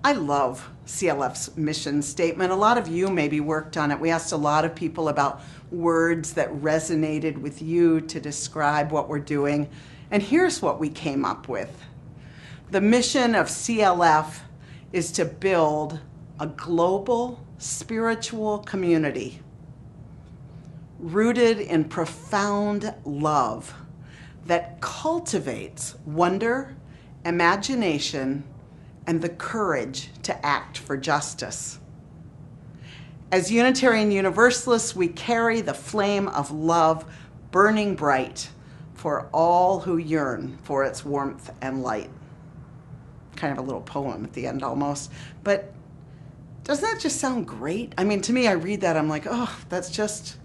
I love CLF's mission statement. A lot of you maybe worked on it. We asked a lot of people about words that resonated with you to describe what we're doing. And here's what we came up with. The mission of CLF is to build a global spiritual community rooted in profound love that cultivates wonder, imagination, and the courage to act for justice. As Unitarian Universalists, we carry the flame of love burning bright for all who yearn for its warmth and light. Kind of a little poem at the end almost, but doesn't that just sound great? I mean, to me, I read that, I'm like, oh, that's just,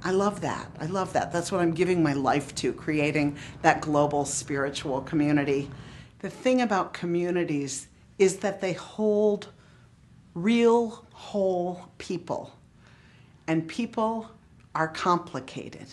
I love that. I love that. That's what I'm giving my life to, creating that global spiritual community. The thing about communities is that they hold real, whole people. And people are complicated.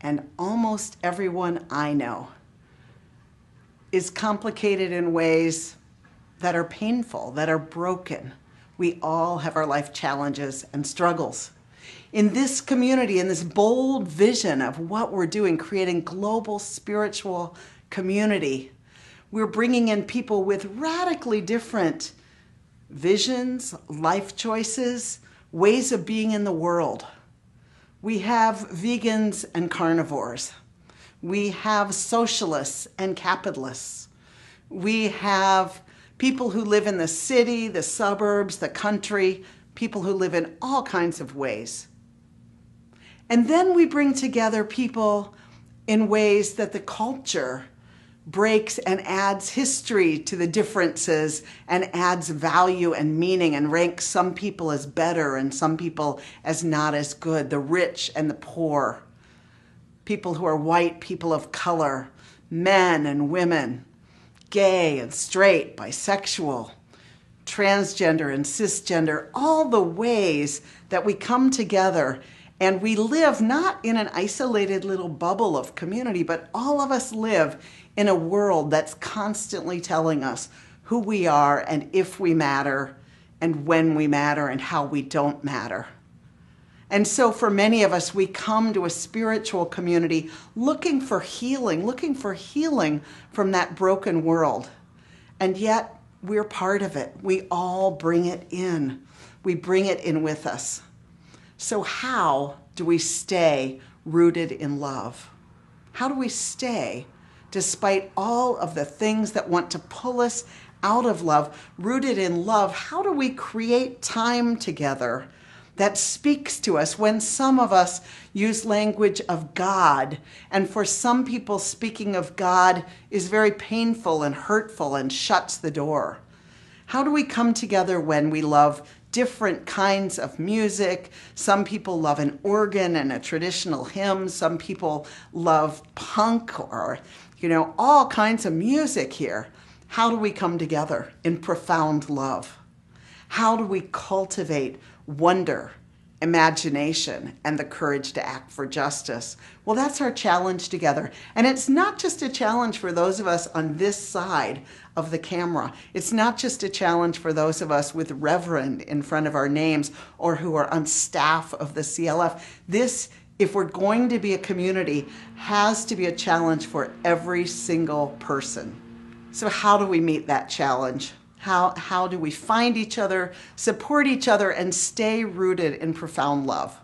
And almost everyone I know is complicated in ways that are painful, that are broken. We all have our life challenges and struggles. In this community, in this bold vision of what we're doing, creating global spiritual community, we're bringing in people with radically different visions, life choices, ways of being in the world. We have vegans and carnivores. We have socialists and capitalists. We have people who live in the city, the suburbs, the country, people who live in all kinds of ways. And then we bring together people in ways that the culture breaks and adds history to the differences and adds value and meaning and ranks some people as better and some people as not as good, the rich and the poor, people who are white, people of color, men and women, gay and straight, bisexual, transgender and cisgender, all the ways that we come together and we live not in an isolated little bubble of community, but all of us live in a world that's constantly telling us who we are and if we matter and when we matter and how we don't matter. And so for many of us, we come to a spiritual community looking for healing from that broken world. And yet we're part of it. We all bring it in. We bring it in with us. So how do we stay rooted in love? How do we stay, despite all of the things that want to pull us out of love, rooted in love? How do we create time together that speaks to us when some of us use language of God, and for some people speaking of God is very painful and hurtful and shuts the door? How do we come together when we love different kinds of music? Some people love an organ and a traditional hymn. Some people love punk or, all kinds of music here. How do we come together in profound love? How do we cultivate wonder, imagination, and the courage to act for justice? Well, that's our challenge together. And it's not just a challenge for those of us on this side of the camera. It's not just a challenge for those of us with Reverend in front of our names or who are on staff of the CLF. This, if we're going to be a community, has to be a challenge for every single person. So how do we meet that challenge? How do we find each other, support each other, and stay rooted in profound love?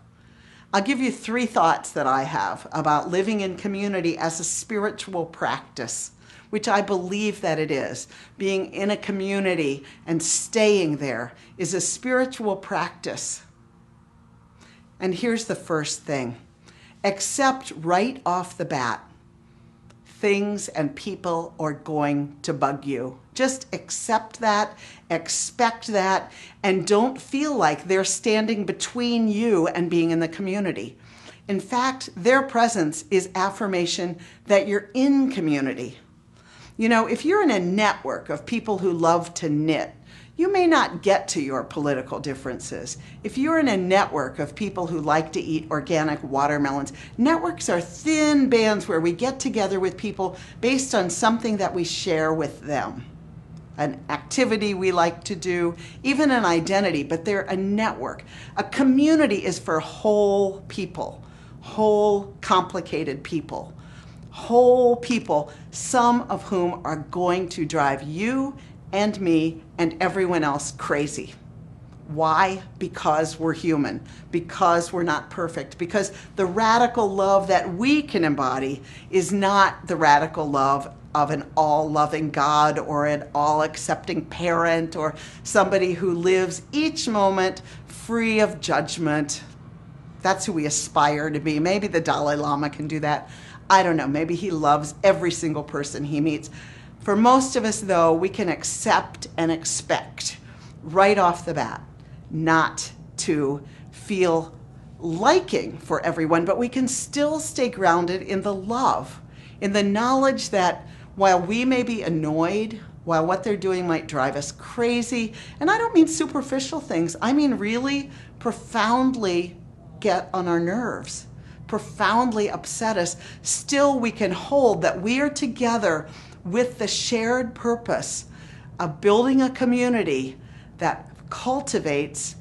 I'll give you 3 thoughts that I have about living in community as a spiritual practice, which I believe that it is. Being in a community and staying there is a spiritual practice. And here's the first thing. Accept right off the bat, things and people are going to bug you. Just accept that, expect that, and don't feel like they're standing between you and being in the community. In fact, their presence is affirmation that you're in community. If you're in a network of people who love to knit, you may not get to your political differences. If you're in a network of people who like to eat organic watermelons, networks are thin bands where we get together with people based on something that we share with them. an activity we like to do, even an identity, but they're a network. A community is for whole people, whole complicated people, whole people, some of whom are going to drive you and me and everyone else crazy. Why? Because we're human, because we're not perfect, because the radical love that we can embody is not the radical love of an all-loving God or an all-accepting parent or somebody who lives each moment free of judgment. That's who we aspire to be. Maybe the Dalai Lama can do that. I don't know. Maybe he loves every single person he meets. For most of us, though, we can accept and expect right off the bat not to feel liking for everyone, but we can still stay grounded in the love, in the knowledge that while we may be annoyed, while what they're doing might drive us crazy, and I don't mean superficial things, I mean really profoundly get on our nerves, profoundly upset us, still we can hold that we are together with the shared purpose of building a community that cultivates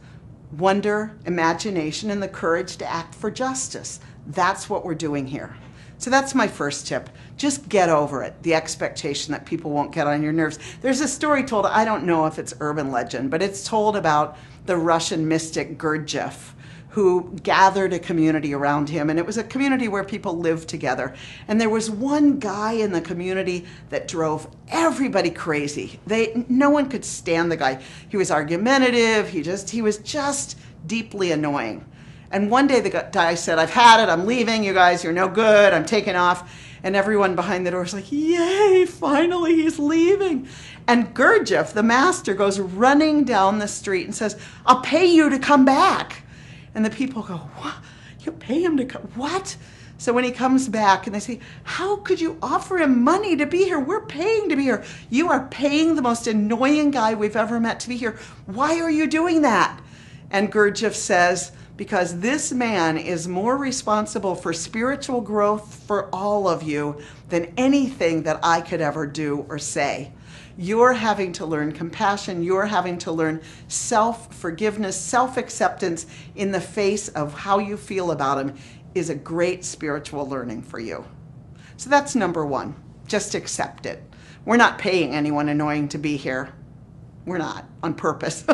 wonder, imagination, and the courage to act for justice. That's what we're doing here. So that's my first tip. Just get over it, the expectation that people won't get on your nerves. There's a story told, I don't know if it's urban legend, but it's told about the Russian mystic Gurdjieff, who gathered a community around him, and it was a community where people lived together. And there was one guy in the community that drove everybody crazy. No one could stand the guy. He was argumentative, he was just deeply annoying. And one day the guy said, I've had it, I'm leaving, you guys, you're no good, I'm taking off. And everyone behind the door was like, yay, finally he's leaving. And Gurdjieff, the master, goes running down the street and says, I'll pay you to come back. And the people go, what? You pay him to come? What? So when he comes back and they say, how could you offer him money to be here? We're paying to be here. You are paying the most annoying guy we've ever met to be here. Why are you doing that? And Gurdjieff says, because this man is more responsible for spiritual growth for all of you than anything that I could ever do or say. You're having to learn compassion. You're having to learn self-forgiveness, self-acceptance in the face of how you feel about him is a great spiritual learning for you. So that's number one. Just accept it. We're not paying anyone annoying to be here. We're not, on purpose.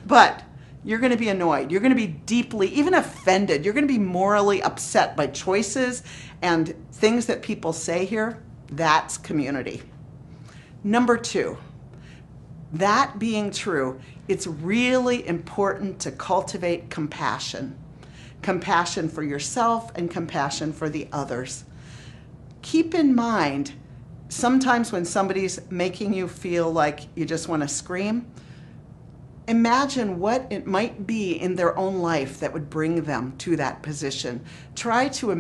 But you're going to be annoyed. You're going to be deeply, even offended. You're going to be morally upset by choices and things that people say here. That's community. Number two, that being true, it's really important to cultivate compassion. Compassion for yourself and compassion for the others. Keep in mind, sometimes when somebody's making you feel like you just want to scream, imagine what it might be in their own life that would bring them to that position. Try to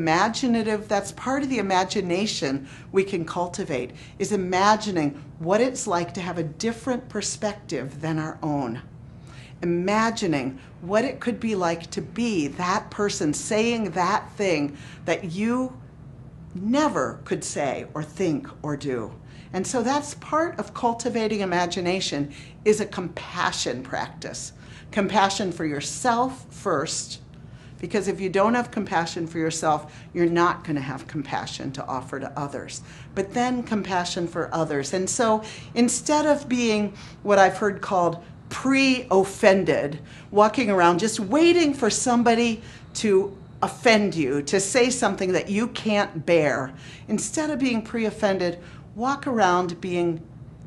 that's part of the imagination we can cultivate, is imagining what it's like to have a different perspective than our own. Imagining what it could be like to be that person saying that thing that you never could say or think or do. And so that's part of cultivating imagination, is a compassion practice. Compassion for yourself first, because if you don't have compassion for yourself, you're not going to have compassion to offer to others. But then compassion for others. And so instead of being what I've heard called pre-offended, walking around just waiting for somebody to offend you, to say something that you can't bear, instead of being pre-offended, walk around being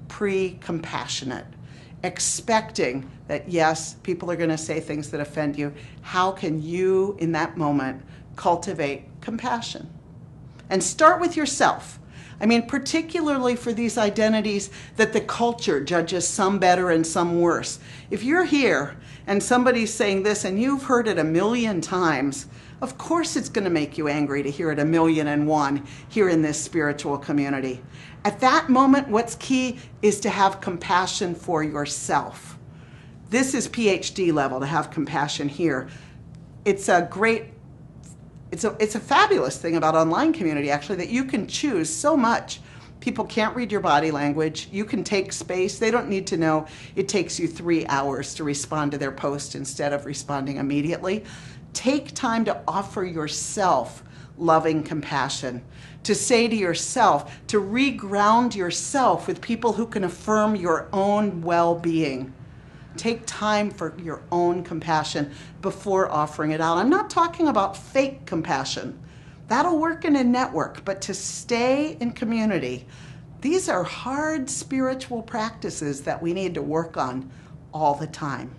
pre-compassionate, expecting that, yes, people are going to say things that offend you. How can you, in that moment, cultivate compassion? And start with yourself. I mean, particularly for these identities that the culture judges some better and some worse. If you're here and somebody's saying this and you've heard it 1,000,000 times, of course it's going to make you angry to hear it 1,000,001 here in this spiritual community. At that moment, what's key is to have compassion for yourself. This is PhD level, to have compassion here. It's a fabulous thing about online community, actually, that you can choose so much People can't read your body language. You can take space. They don't need to know it takes you 3 hours to respond to their post instead of responding immediately. Take time to offer yourself loving compassion, to say to yourself, to reground yourself with people who can affirm your own well-being. Take time for your own compassion before offering it out. I'm not talking about fake compassion. That'll work in a network, but to stay in community, these are hard spiritual practices that we need to work on all the time.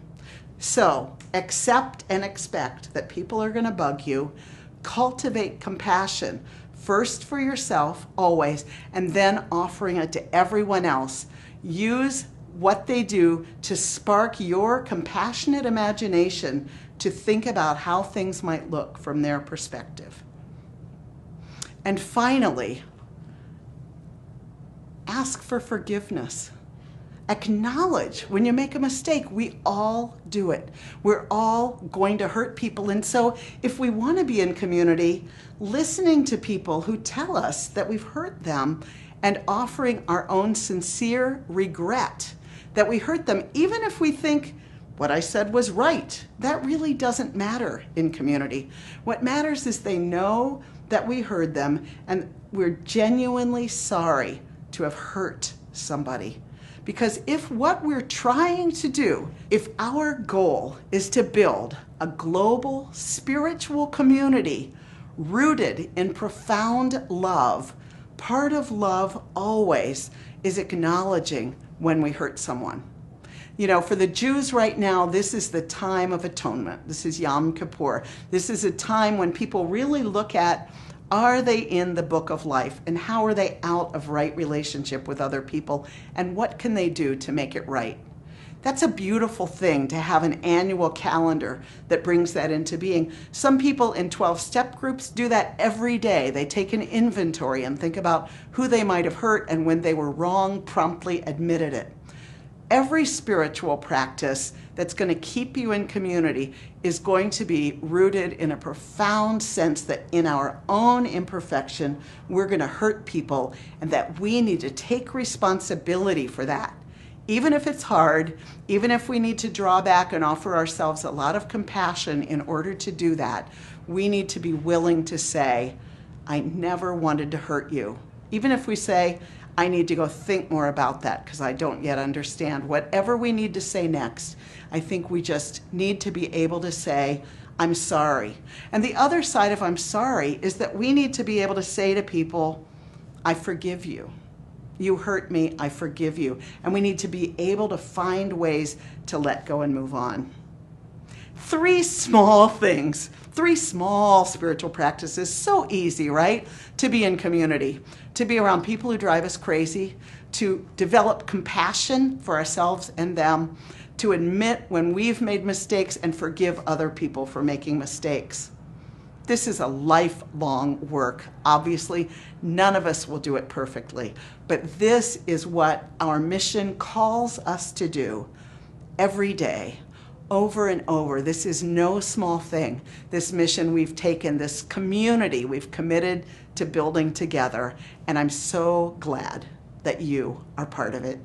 So accept and expect that people are going to bug you. Cultivate compassion, first for yourself, always, and then offering it to everyone else. Use what they do to spark your compassionate imagination to think about how things might look from their perspective. And finally, ask for forgiveness. Acknowledge when you make a mistake. We all do it. We're all going to hurt people. And so if we want to be in community, listening to people who tell us that we've hurt them and offering our own sincere regret that we hurt them, even if we think what I said was right, that really doesn't matter in community. What matters is they know that we heard them and we're genuinely sorry to have hurt somebody. Because if what we're trying to do, if our goal is to build a global spiritual community rooted in profound love, part of love always is acknowledging when we hurt someone. You know, for the Jews right now, this is the time of atonement. This is Yom Kippur. This is a time when people really look at, are they in the book of life, and how are they out of right relationship with other people, and what can they do to make it right? That's a beautiful thing to have an annual calendar that brings that into being. Some people in 12-step groups do that every day. They take an inventory and think about who they might have hurt, and when they were wrong, promptly admitted it. Every spiritual practice that's going to keep you in community is going to be rooted in a profound sense that in our own imperfection, we're going to hurt people, and that we need to take responsibility for that. Even if it's hard, even if we need to draw back and offer ourselves a lot of compassion in order to do that, we need to be willing to say, I never wanted to hurt you. Even if we say, I need to go think more about that because I don't yet understand. Whatever we need to say next, I think we just need to be able to say, I'm sorry. And the other side of I'm sorry is that we need to be able to say to people, I forgive you. You hurt me, I forgive you. And we need to be able to find ways to let go and move on. 3 small things, 3 small spiritual practices, so easy, right? To be in community, to be around people who drive us crazy, to develop compassion for ourselves and them, to admit when we've made mistakes and forgive other people for making mistakes. This is a lifelong work. Obviously, none of us will do it perfectly, but this is what our mission calls us to do every day, over and over. This is no small thing. This mission we've taken, this community we've committed to building together, and I'm so glad that you are part of it.